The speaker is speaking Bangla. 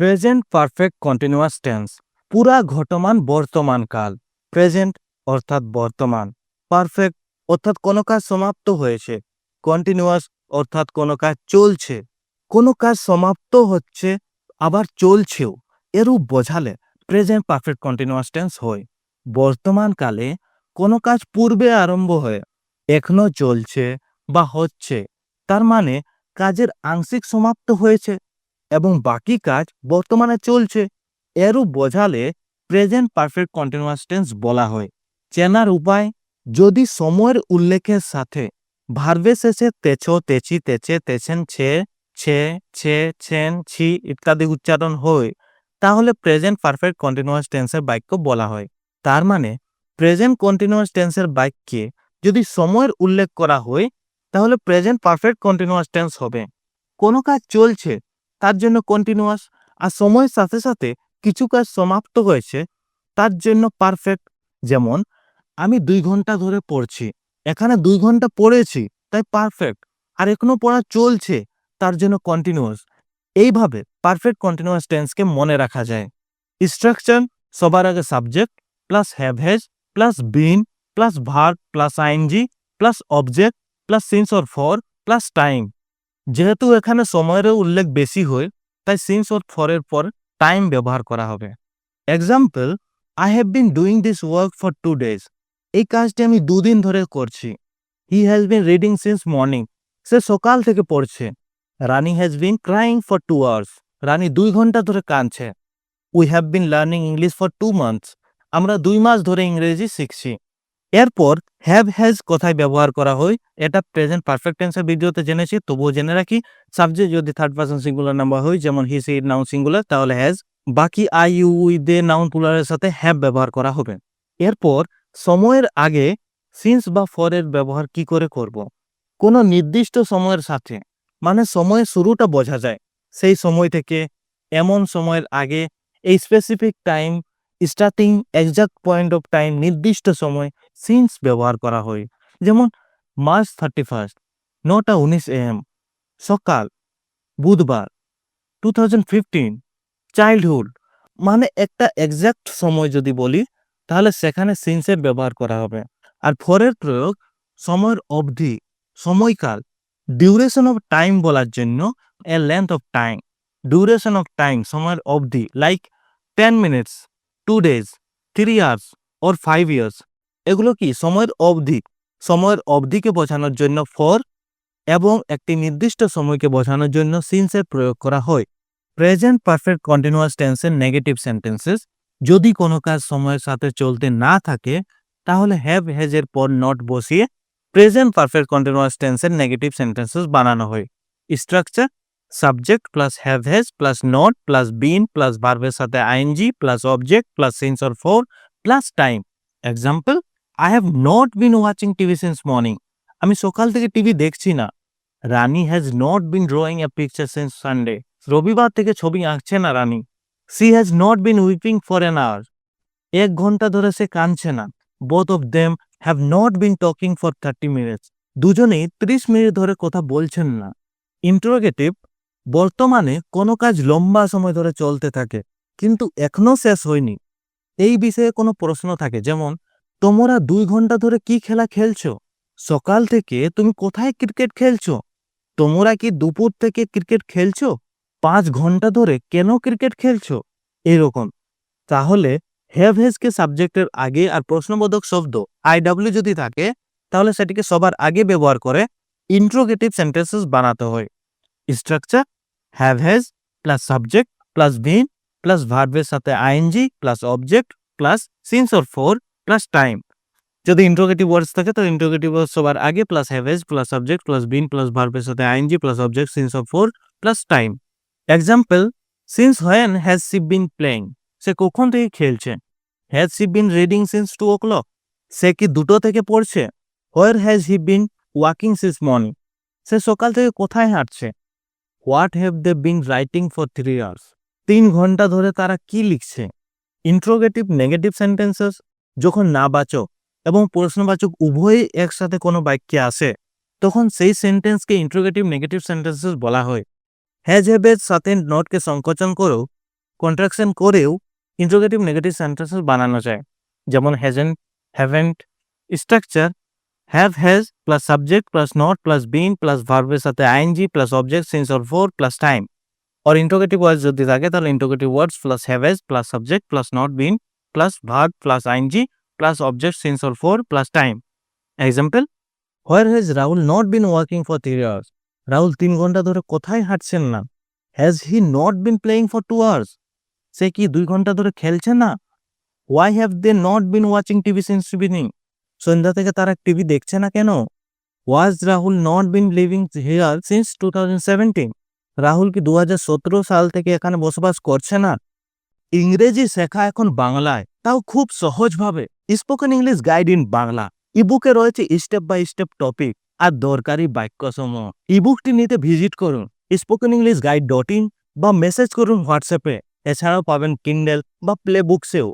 প্রেজেন্ট পারফেক্ট কন্টিনিউয়াস টেন্স পুরা ঘটমান বর্তমান কাল। প্রেজেন্ট অর্থাৎ বর্তমান, পারফেক্ট অর্থাৎ কোনো কাজ সমাপ্ত হয়েছে, কন্টিনিউয়াস অর্থাৎ কোনো কাজ চলছে, কোনো কাজ সমাপ্ত হচ্ছে আবার চলছেও, এরূপ বোঝালে প্রেজেন্ট পারফেক্ট কন্টিনিউয়াস টেন্স হয়। বর্তমান কালে কোনো কাজ পূর্বে আরম্ভ হয়ে এখনো চলছে বা হচ্ছে, তার মানে কাজের আংশিক সমাপ্ত হয়েছে এবং বাকি কাজ বর্তমানে চলছে, এরূপ বোঝালে প্রেজেন্ট পারফেক্ট কন্টিনিউয়াস টেন্স বলা হয়। চেনার উপায়: যদি সময়ের উল্লেখের সাথে ভার্বের শেষে তেছো, তেচি, তেচে, তেছেন, ছে, ছে, ছে, ছেন, ছি ইত্যাদি উচ্চারণ হয়, তাহলে প্রেজেন্ট পারফেক্ট কন্টিনিউয়াস টেন্সের বাক্য বলা হয়। তার মানে প্রেজেন্ট কন্টিনিউয়াস টেন্সের বাক্যে যদি সময়ের উল্লেখ করা হয় তাহলে প্রেজেন্ট পারফেক্ট কন্টিনিউয়াস টেন্স হবে। কোনো কাজ চলছে তার জন্য কন্টিনিউয়াস, আর সময়ের সাথে সাথে কিছু কাজ সমাপ্ত হয়েছে তার জন্য পারফেক্ট। যেমন আমি 2 ঘন্টা ধরে পড়ছি, এখানে 2 ঘন্টা পড়েছি তাই পারফেক্ট, আর এখনো পড়া চলছে তার জন্য কন্টিনিউয়াস। এইভাবে পারফেক্ট কন্টিনিউয়াস টেন্সকে মনে রাখা যায়। স্ট্রাকচার: সবার আগে subject plus have has plus been plus verb plus ING plus object plus since or for plus time. যেহেতু এখানে সময়ের উল্লেখ বেশি হয় তাই সিন্স অর ফরের পর টাইম ব্যবহার করা হবে। Example: I have been doing this work for 2 days। এই কাজটি আমি 2 দিন ধরে করছি। He has been reading since morning. সে সকাল থেকে পড়ছে। Rani has been crying for 2 hours। Rani 2 ঘন্টা ধরে কাঁদছে। We have been learning English for 2 months। আমরা 2 মাস ধরে ইংরেজি শিখছি। এরপর হ্যাভ হ্যাজ কোথায় ব্যবহার করা হয় এটা প্রেজেন্ট পারফেক্ট টেন্সের ভিডিওতে জেনেছি, তবুও জেনে রাখি। সাবজেক্ট যদি থার্ড পারসন সিঙ্গুলার নাম্বার হয়, যেমন হি সি নাউন সিঙ্গুলার, তাহলে হ্যাজ। বাকি I you we they noun প্লুরালের সাথে হ্যাভ ব্যবহার করা হবে। এরপর সময়ের আগে সিন্স বা ফর এর ব্যবহার কি করে করব? কোনো নির্দিষ্ট সময়ের সাথে, মানে সময়ের শুরুটা বোঝা যায়, সেই সময় থেকে, এমন সময়ের আগে, এই specific time, starting, exact point of time, নির্দিষ্ট সময় সিন্স ব্যবহার করা হয়। যেমন মার্চ 31, 9:19 AM, সকাল, বুধবার, 2015, চাইল্ডহুড। মানে একটা এক্সাক্ট সময় যদি বলি তাহলে সেখানে সিন্সের ব্যবহার করা হবে। আর ফরের প্রয়োগ সময়ের অবধি, সময়কাল, ডিউরেশন অফ টাইম বলার জন্য a length of time, duration of time সময়ের অবধি, like 10 minutes, 2 days, 3 hours or 5 years। এগুলো কি সময়ের অবধি, সময়ের অবধিকে বোঝানোর জন্য ফর, এবং একটি নির্দিষ্ট সময়কে বোঝানোর জন্য সিন্সের প্রয়োগ করা হয়। প্রেজেন্ট পারফেক্ট কন্টিনিউয়াস টেন্সের নেগেটিভ সেন্টেন্সেস: যদি কোনো কাজ সময়ের সাথে চলতে না থাকে তাহলে হ্যাভ হ্যাজ এর পর নট বসিয়ে প্রেজেন্ট পারফেক্ট কন্টিনিউয়াস টেন্সের নেগেটিভ সেন্টেন্সেস বানানো হয়। Structure: subject plus have has plus not plus been plus ভার্বের সাথে ING plus object plus since or for plus time. Example: I have not been watching TV since morning. আমি সকাল থেকে টিভি দেখছি না। Rani has not been drawing a picture since Sunday. রবিবার থেকে ছবি আঁকছে না Rani. She has not been weeping for an hour. 1 ঘন্টা ধরে সে কাঁদছে না। Both of them have not been talking for 30 minutes। দুজনেই 30 মিনিট ধরে কথা বলছেন না। ইন্টারোগেটিভ: বর্তমানে কোনো কাজ লম্বা সময় ধরে চলতে থাকে কিন্তু এখনো শেষ হয়নি, এই বিষয়ে কোনো প্রশ্ন থাকে। যেমন তোমরা 2 ঘন্টা ধরে কি খেলা খেলছো? সকাল থেকে তুমি কোথায় ক্রিকেট খেলছো? তোমরা কি দুপুর থেকে ক্রিকেট খেলছো? 5 ঘন্টা ধরে কেন ক্রিকেট খেলছো? এরকম। তাহলে হ্যাভ হ্যাজকে সাবজেক্টের আগে আর প্রশ্নবোধক শব্দ আইডব্লিউ যদি থাকে তাহলে সেটিকে সবার আগে ব্যবহার করে ইন্টারোগেটিভ সেন্টেন্সেস বানাতে হয়। Structure: have has plus subject plus been plus ভার্বের সাথে ING plus object plus since or for plus time. যদি ইন্টারোগেটিভ ওয়ার্ডস থাকে তো ইন্টারোগেটিভ ওয়ার্ডস সবার আগে plus have has plus subject plus been plus ভার্বের সাথে ING plus object since of for plus time. Example: since when has she been playing. সে কখন থেকে খেলছে। Has she been reading since 2 o'clock। সে কি 2টো থেকে পড়ছে। Where has he been walking since morning. সে সকাল থেকে কোথায় হাঁটছে। What have they been writing for 3 hours। 3 ঘন্টা ধরে তারা কি লিখছে। ইন্টারোগেটিভ নেগেটিভ সেন্টেন্সেস যখন নাবাচক এবং প্রশ্নবাচক উভয়ই একসাথে কোনো বাক্যে আসে তখন সেই সেন্টেন্সকে ইন্টারোগেটিভ নেগেটিভ সেন্টেন্সেস বলা হয়। হ্যাজ হ্যাভের সাথে নটকে সংকোচন করেও কন্ট্রাকশন করেও ইন্টারোগেটিভ নেগেটিভ সেন্টেন্সেস বানানো যায়, যেমন hasn't, haven't. Structure have has plus subject plus not plus been plus ভার্বের সাথে ING plus object since or for plus time. আর ইন্টারোগেটিভ ওয়ার্ডস যদি থাকে তাহলে interrogative words plus have has plus subject plus not been plus verb plus ING plus object since or for plus time. Example, where has Rahul not been working for 3 hours? Rahul 3 ঘন্টা ধরে কোথায় হাঁটছেন না? Has he not been playing for 2 hours? সে কি 2 ঘন্টা ধরে খেলছে না? Why have they not been watching TV since evening? সন্ধ্যা থেকে তারা টিভি দেখছে না কেন? Was Rahul not been living here since 2017? Rahul কি 2017 সাল থেকে এখানে বসবাস করছে না? ইংরেজি শেখা এখন বাংলায়, তাও খুব সহজভাবে। Spoken English guide in Bangla ইবুকে রয়েছে স্টেপ বাই স্টেপ টপিক আর দরকারি বাক্যসমূহ। ইবুকটি নিতে ভিজিট করুন spokenenglishguide.in বা মেসেজ করুন হোয়াটসঅ্যাপে। এছাড়াও পাবেন কিন্ডেল বা প্লে বুকসেও।